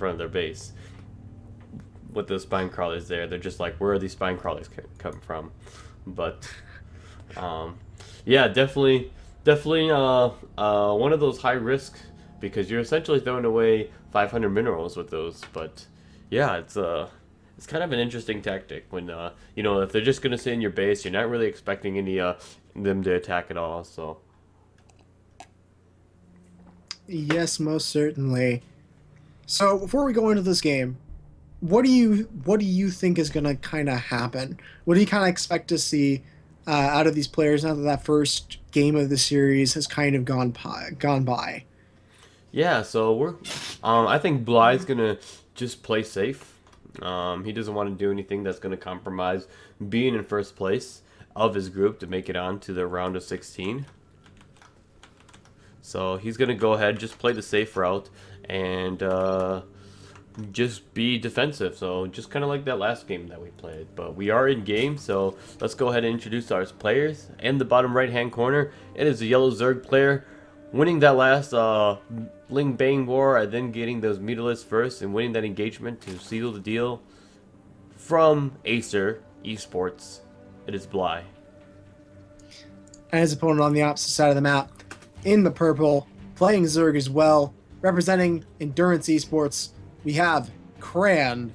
front of their base with the spine crawlers there. They're just like, where are these spine crawlers come from? But yeah, definitely one of those high risk, because you're essentially throwing away 500 minerals with those. But yeah, it's kind of an interesting tactic when you know, if they're just gonna sit in your base, you're not really expecting any them to attack at all. So Yes, most certainly. So before we go into this game, what do you think is going to kind of happen? What do you kind of expect to see out of these players now that that first game of the series has kind of gone by? yeah, so I think Bly's gonna just play safe. He doesn't want to do anything that's gonna compromise being in first place of his group to make it on to the round of 16. So he's gonna go ahead, just play the safe route, and just be defensive. So just kind of like that last game that we played. But we are in game, so let's go ahead and introduce our players. In the bottom right hand corner, it is the yellow Zerg player, winning that last Ling Bang war, and then getting those meterless first and winning that engagement to seal the deal. From Acer Esports, it is Bly. And his opponent on the opposite side of the map, in the purple, playing Zerg as well, representing Endurance Esports, we have Crayon.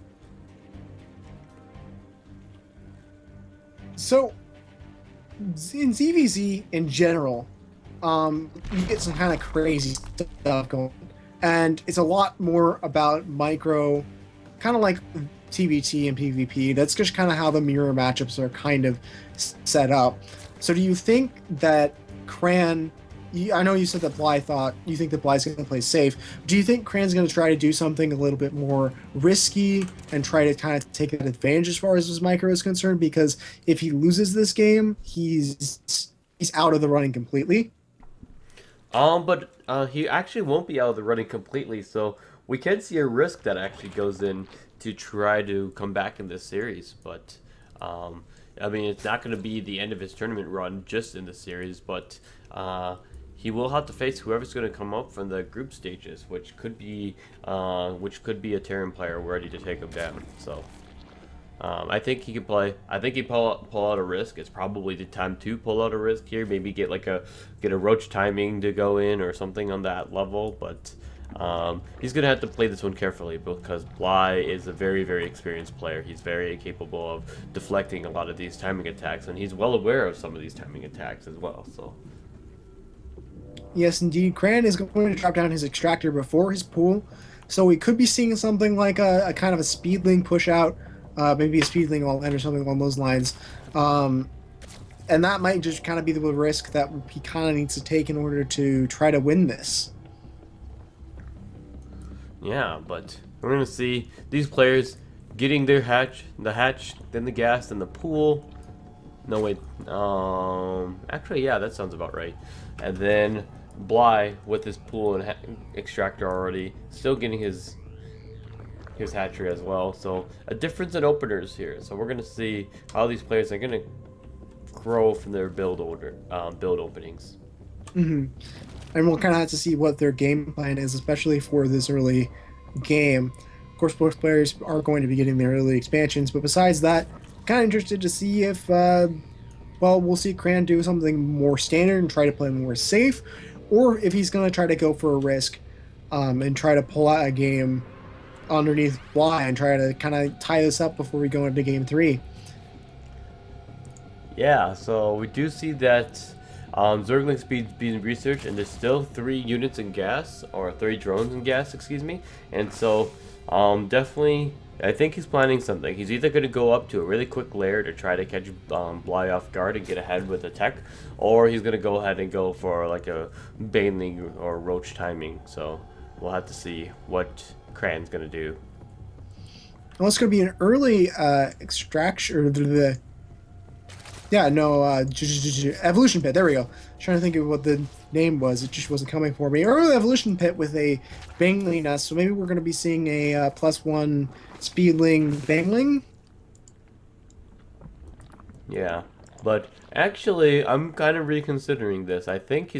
So, in ZVZ in general, you get some kind of crazy stuff going, and it's a lot more about micro, kind of like TBT and PvP. That's just kind of how the mirror matchups are kind of set up. So, do you think that Crayon? I know you said that you think that Bly's going to play safe. Do you think Crayon's going to try to do something a little bit more risky and try to kind of take an advantage as far as his micro is concerned? Because if he loses this game, he's out of the running completely. But he actually won't be out of the running completely, so we can see a risk that actually goes in to try to come back in this series. But I mean, it's not going to be the end of his tournament run just in the series, but he will have to face whoever's going to come up from the group stages, which could be a Terran player ready to take him down. So I think he can play. I think he pull out a risk. It's probably the time to pull out a risk here. Maybe get a roach timing to go in or something on that level. But he's gonna have to play this one carefully because Bly is a very, very experienced player. He's very capable of deflecting a lot of these timing attacks, and he's well aware of some of these timing attacks as well. So. Yes, indeed. Crayon is going to drop down his extractor before his pool, so we could be seeing something like a kind of a speedling push out, maybe a speedling all end or something along those lines. And that might just kind of be the risk that he kind of needs to take in order to try to win this. Yeah, but we're gonna see these players getting their hatch, then the gas, then the pool. No wait, actually, yeah, that sounds about right. And then Bly with his pool and extractor already, still getting his hatchery as well. So a difference in openers here. So we're gonna see how these players are gonna grow from their build openings. Mm-hmm. And we'll kind of have to see what their game plan is, especially for this early game. Of course, both players are going to be getting their early expansions, but besides that, kind of interested to see if, we'll see Crayon do something more standard and try to play more safe, or if he's going to try to go for a risk and try to pull out a game underneath Bly and try to kind of tie this up before we go into game 3. Yeah, so we do see that Zergling speed's being researched, and there's still 3 units in gas, or 3 drones in gas, excuse me. And so, definitely, I think he's planning something. He's either going to go up to a really quick lair to try to catch Bly off guard and get ahead with a tech, or he's going to go ahead and go for like a Baneling or Roach timing. So we'll have to see what Crayon's going to do. Well, it's going to be an early extraction, or evolution pit. There we go. Trying to think of what the name was. It just wasn't coming for me. Early evolution pit with a Bangling nest. So maybe we're going to be seeing a +1 speedling Bangling. Yeah, but actually, I'm kind of reconsidering this. I think he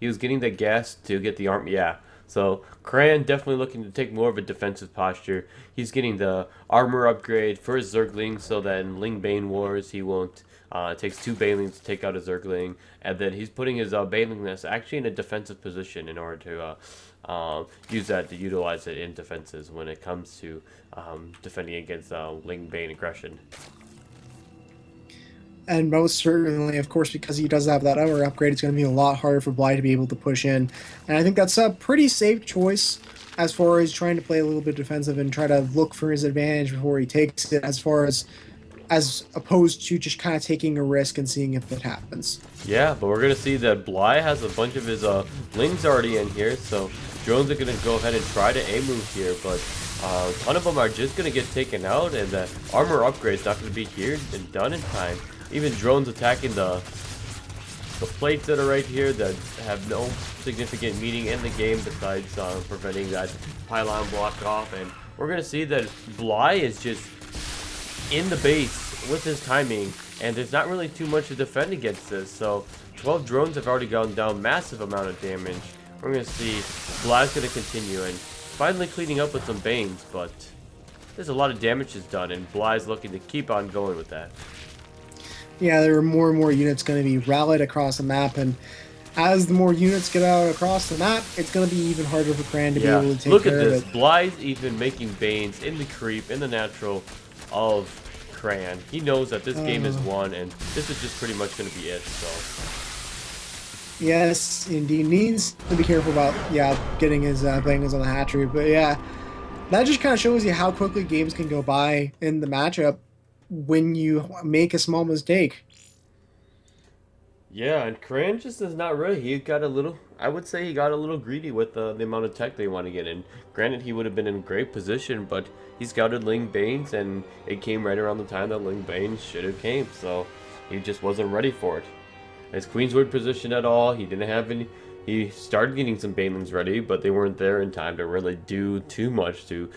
was getting the gas to get the arm. Yeah, So Crayon definitely looking to take more of a defensive posture. He's getting the armor upgrade for his Zergling so that in Ling Bane Wars he won't. It takes 2 Banelings to take out a Zergling, and then he's putting his Baneling nest actually in a defensive position in order to use that to utilize it in defenses when it comes to defending against Ling Bane aggression. And most certainly, of course, because he does have that armor upgrade, it's going to be a lot harder for Bly to be able to push in. And I think that's a pretty safe choice as far as trying to play a little bit defensive and try to look for his advantage before he takes it, as opposed to just kind of taking a risk and seeing if it happens. Yeah, but we're going to see that Bly has a bunch of his Lings already in here, so drones are going to go ahead and try to A-move here, but a ton of them are just going to get taken out, and the armor upgrade's not going to be here and done in time. Even drones attacking the plates that are right here that have no significant meaning in the game besides preventing that pylon block off. And we're going to see that Bly is just in the base with his timing, and there's not really too much to defend against this. So 12 drones have already gone down, massive amount of damage. We're going to see Bly's going to continue and finally cleaning up with some Banes, but there's a lot of damage is done, and Bly's looking to keep on going with that. Yeah, there are more and more units going to be rallied across the map, and as the more units get out across the map, it's going to be even harder for Crayon to be able to take care of it. Look at this. Bly's even making Banes in the creep, in the natural of Crayon. He knows that this game is won, and this is just pretty much going to be it. So yes, indeed, needs to be careful about getting his bangles on the hatchery. But yeah, that just kind of shows you how quickly games can go by in the matchup when you make a small mistake. Yeah, and Crayon just is not really. He got a little, I would say he got a little greedy with the amount of tech they want to get in. Granted, he would have been in great position, but he scouted Ling Banes, and it came right around the time that Ling Banes should have came, so he just wasn't ready for it. His Queens weren't positioned at all. He didn't have any. He started getting some Banelings ready, but they weren't there in time to really do too much to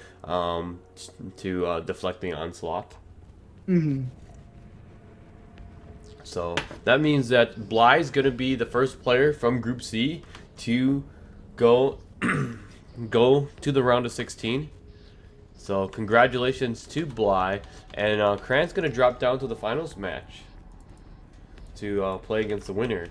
deflect the onslaught. So that means that Bly's going to be the first player from Group C to go go to the round of 16. So congratulations to Bly, and Crayon's going to drop down to the finals match to play against the winner.